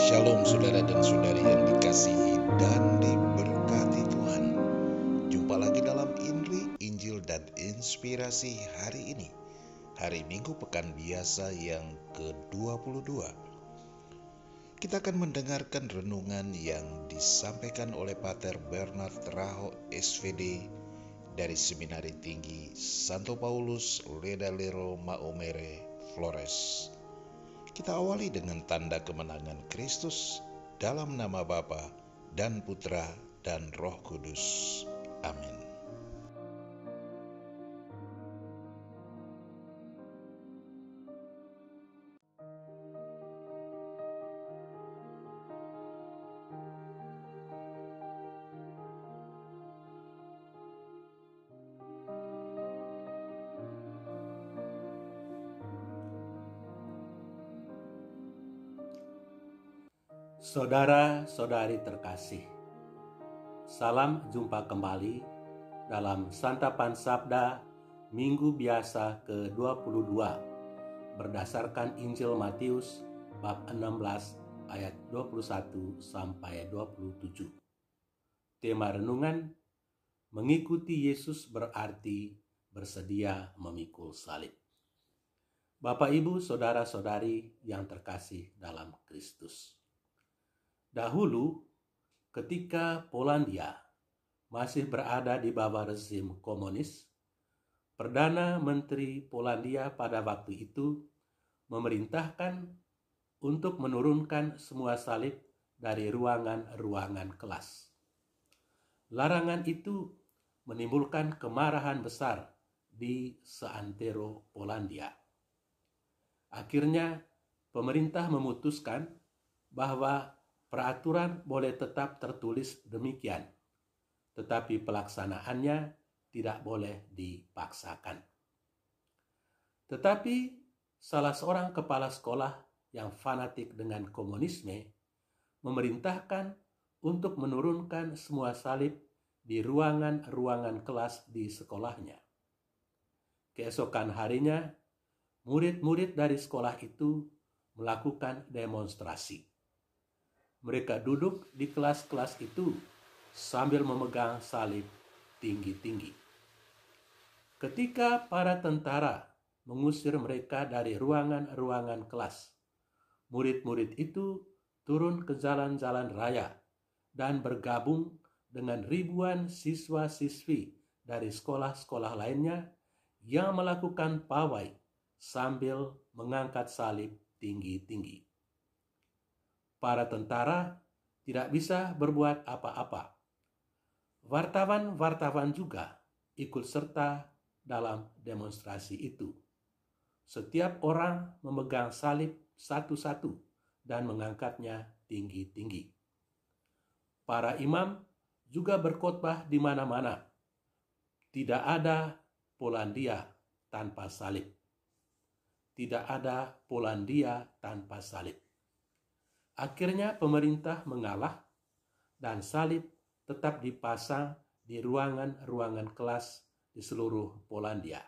Shalom saudara dan saudari yang dikasihi dan diberkati Tuhan. Jumpa lagi dalam INRI, Injil dan Inspirasi hari ini. Hari Minggu Pekan Biasa yang ke-22. Kita akan mendengarkan renungan yang disampaikan oleh Pater Bernard Raho SVD dari Seminari Tinggi Santo Paulus Ledalero Maumere, Flores. Kita awali dengan tanda kemenangan Kristus dalam nama Bapa dan Putra dan Roh Kudus. Amin. Saudara-saudari terkasih, salam jumpa kembali dalam Santapan Sabda Minggu Biasa ke-22 berdasarkan Injil Matius bab 16 ayat 21 sampai 27. Tema renungan, mengikuti Yesus berarti bersedia memikul salib. Bapak, Ibu, saudara-saudari yang terkasih dalam Kristus. Dahulu, ketika Polandia masih berada di bawah rezim komunis, Perdana Menteri Polandia pada waktu itu memerintahkan untuk menurunkan semua salib dari ruangan-ruangan kelas. Larangan itu menimbulkan kemarahan besar di seantero Polandia. Akhirnya, pemerintah memutuskan bahwa peraturan boleh tetap tertulis demikian, tetapi pelaksanaannya tidak boleh dipaksakan. Tetapi salah seorang kepala sekolah yang fanatik dengan komunisme memerintahkan untuk menurunkan semua salib di ruangan-ruangan kelas di sekolahnya. Keesokan harinya, murid-murid dari sekolah itu melakukan demonstrasi. Mereka duduk di kelas-kelas itu sambil memegang salib tinggi-tinggi. Ketika para tentara mengusir mereka dari ruangan-ruangan kelas, murid-murid itu turun ke jalan-jalan raya dan bergabung dengan ribuan siswa-siswi dari sekolah-sekolah lainnya yang melakukan pawai sambil mengangkat salib tinggi-tinggi. Para tentara tidak bisa berbuat apa-apa. Wartawan-wartawan juga ikut serta dalam demonstrasi itu. Setiap orang memegang salib satu-satu dan mengangkatnya tinggi-tinggi. Para imam juga berkhotbah di mana-mana. Tidak ada Polandia tanpa salib. Tidak ada Polandia tanpa salib. Akhirnya pemerintah mengalah dan salib tetap dipasang di ruangan-ruangan kelas di seluruh Polandia.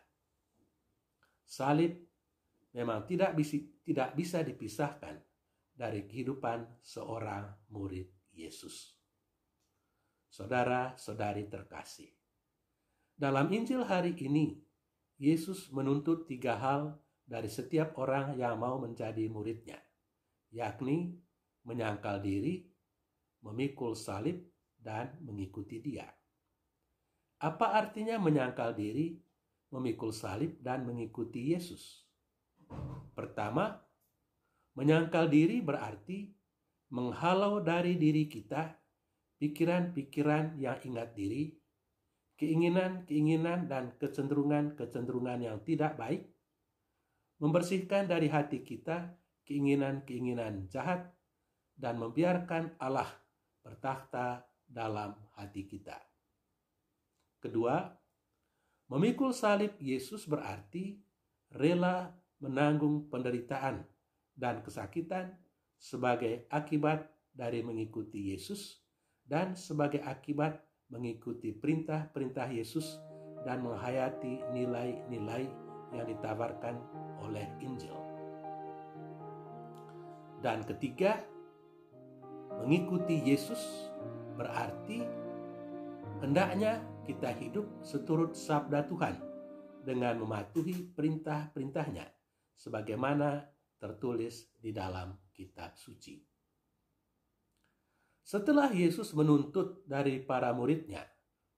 Salib memang tidak bisa dipisahkan dari kehidupan seorang murid Yesus. Saudara-saudari terkasih, dalam Injil hari ini, Yesus menuntut 3 hal dari setiap orang yang mau menjadi muridnya, yakni menyangkal diri, memikul salib, dan mengikuti Dia. Apa artinya menyangkal diri, memikul salib, dan mengikuti Yesus? Pertama, menyangkal diri berarti menghalau dari diri kita pikiran-pikiran yang ingat diri, keinginan-keinginan dan kecenderungan-kecenderungan yang tidak baik, membersihkan dari hati kita keinginan-keinginan jahat, dan membiarkan Allah bertakhta dalam hati kita. Kedua, memikul salib Yesus berarti rela menanggung penderitaan dan kesakitan sebagai akibat dari mengikuti Yesus dan sebagai akibat mengikuti perintah-perintah Yesus dan menghayati nilai-nilai yang ditawarkan oleh Injil. Dan ketiga, Mengikuti Yesus berarti hendaknya kita hidup seturut sabda Tuhan dengan mematuhi perintah-perintahnya sebagaimana tertulis di dalam kitab suci. Setelah Yesus menuntut dari para muridnya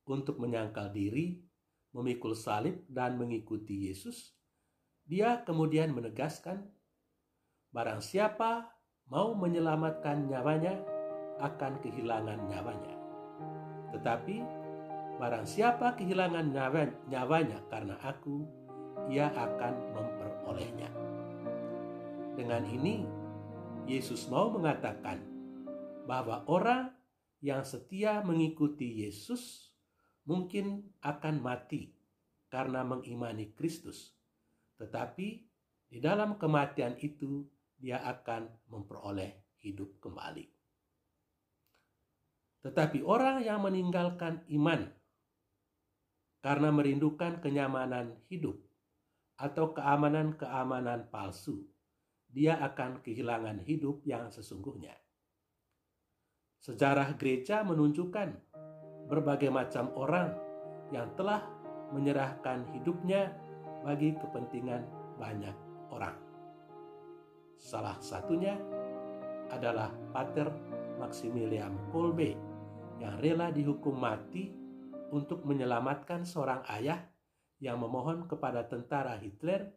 untuk menyangkal diri, memikul salib, dan mengikuti Yesus, dia kemudian menegaskan, barang siapa mau menyelamatkan nyawanya akan kehilangan nyawanya. Tetapi barang siapa kehilangan nyawanya karena aku, ia akan memperolehnya. Dengan ini, Yesus mau mengatakan bahwa orang yang setia mengikuti Yesus mungkin akan mati karena mengimani Kristus. Tetapi di dalam kematian itu dia akan memperoleh hidup kembali. Tetapi orang yang meninggalkan iman karena merindukan kenyamanan hidup atau keamanan-keamanan palsu, dia akan kehilangan hidup yang sesungguhnya. Sejarah gereja menunjukkan berbagai macam orang yang telah menyerahkan hidupnya bagi kepentingan banyak orang. Salah satunya adalah Pater Maximilian Kolbe yang rela dihukum mati untuk menyelamatkan seorang ayah yang memohon kepada tentara Hitler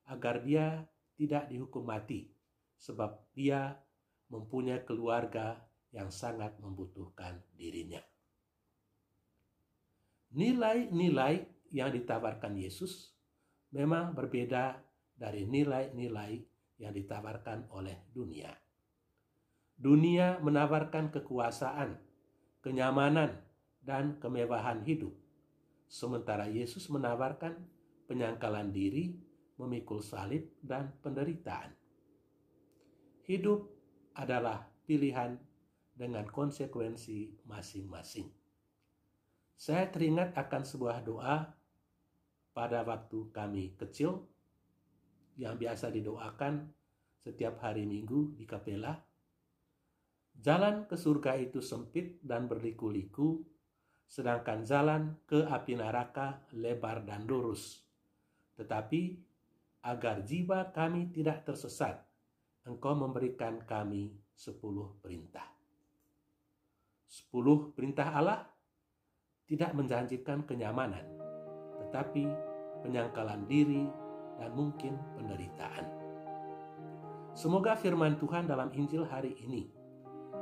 agar dia tidak dihukum mati sebab dia mempunyai keluarga yang sangat membutuhkan dirinya. Nilai-nilai yang ditawarkan Yesus memang berbeda dari nilai-nilai yang ditawarkan oleh dunia. Dunia menawarkan kekuasaan, kenyamanan, dan kemewahan hidup. Sementara Yesus menawarkan penyangkalan diri, memikul salib, dan penderitaan. Hidup adalah pilihan dengan konsekuensi masing-masing. Saya teringat akan sebuah doa pada waktu kami kecil yang biasa didoakan setiap hari Minggu di kapela. Jalan ke surga itu sempit dan berliku-liku, sedangkan jalan ke api neraka lebar dan lurus. Tetapi agar jiwa kami tidak tersesat, Engkau memberikan kami 10 perintah. 10 perintah Allah tidak menjanjikan kenyamanan, tetapi penyangkalan diri dan mungkin penderitaan. Semoga firman Tuhan dalam Injil hari ini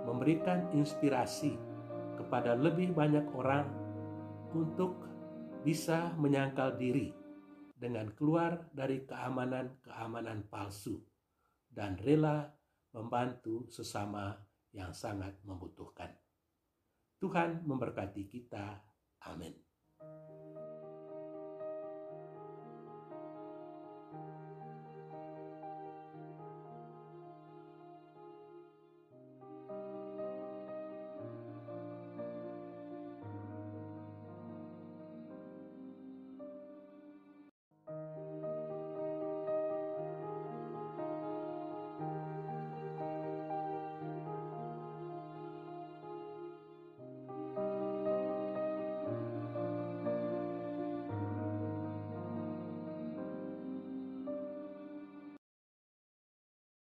memberikan inspirasi kepada lebih banyak orang untuk bisa menyangkal diri dengan keluar dari keamanan-keamanan palsu dan rela membantu sesama yang sangat membutuhkan. Tuhan memberkati kita. Amin.